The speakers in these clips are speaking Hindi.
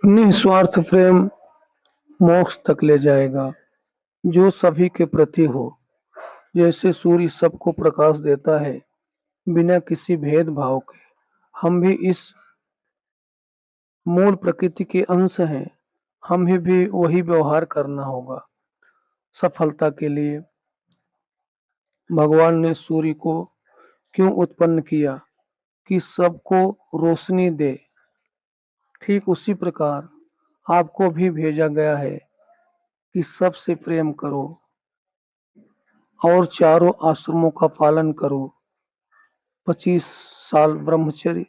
निस्वार्थ प्रेम मोक्ष तक ले जाएगा, जो सभी के प्रति हो। जैसे सूर्य सबको प्रकाश देता है बिना किसी भेदभाव के, हम भी इस मूल प्रकृति के अंश हैं। हमें भी वही व्यवहार करना होगा। सफलता के लिए भगवान ने सूर्य को क्यों उत्पन्न किया? कि सबको रोशनी दे। ठीक उसी प्रकार आपको भी भेजा गया है कि सबसे प्रेम करो और चारों आश्रमों का पालन करो। 25 साल ब्रह्मचर्य,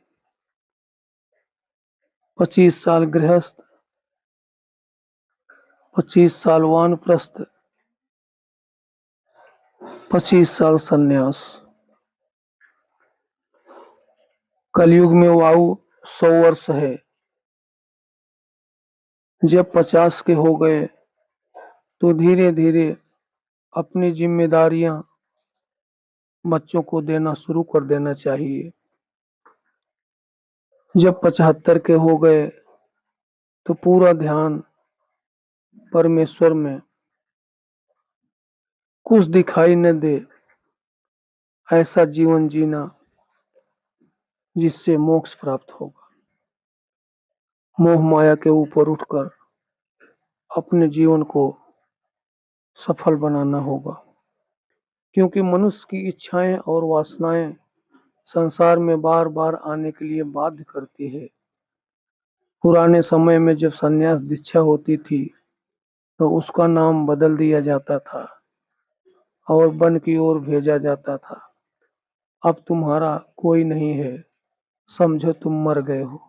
25 साल गृहस्थ, 25 साल वानप्रस्थ, 25 साल सन्यास। कलयुग में वायु 100 वर्ष है। जब 50 के हो गए तो धीरे धीरे अपनी जिम्मेदारियां बच्चों को देना शुरू कर देना चाहिए। जब 75 के हो गए तो पूरा ध्यान परमेश्वर में, कुछ दिखाई न दे ऐसा जीवन जीना जिससे मोक्ष प्राप्त होगा। मोह माया के ऊपर उठकर अपने जीवन को सफल बनाना होगा, क्योंकि मनुष्य की इच्छाएं और वासनाएं संसार में बार बार आने के लिए बाध्य करती है। पुराने समय में जब संन्यास दीक्षा होती थी तो उसका नाम बदल दिया जाता था और वन की ओर भेजा जाता था। अब तुम्हारा कोई नहीं है, समझो तुम मर गए हो।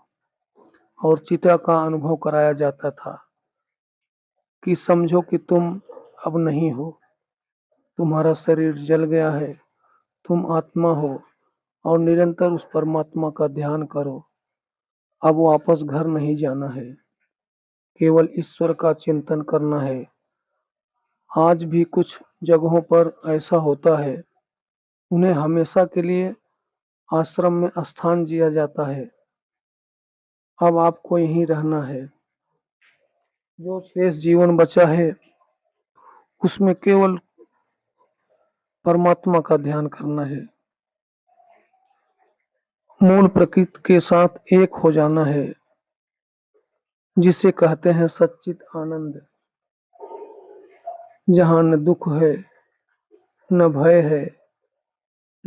और चिता का अनुभव कराया जाता था कि समझो कि तुम अब नहीं हो, तुम्हारा शरीर जल गया है, तुम आत्मा हो और निरंतर उस परमात्मा का ध्यान करो। अब वापस घर नहीं जाना है, केवल ईश्वर का चिंतन करना है। आज भी कुछ जगहों पर ऐसा होता है, उन्हें हमेशा के लिए आश्रम में स्थान दिया जाता है। अब आपको यहीं रहना है। जो शेष जीवन बचा है उसमें केवल परमात्मा का ध्यान करना है, मूल प्रकृति के साथ एक हो जाना है, जिसे कहते हैं सच्चित आनंद। जहाँ न दुख है, न भय है,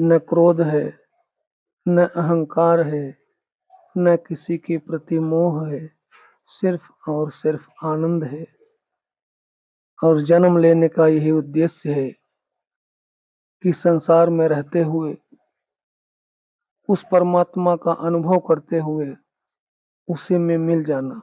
न क्रोध है, न अहंकार है, न किसी के प्रति मोह है, सिर्फ और सिर्फ आनंद है। और जन्म लेने का यही उद्देश्य है कि संसार में रहते हुए उस परमात्मा का अनुभव करते हुए उसी में मिल जाना।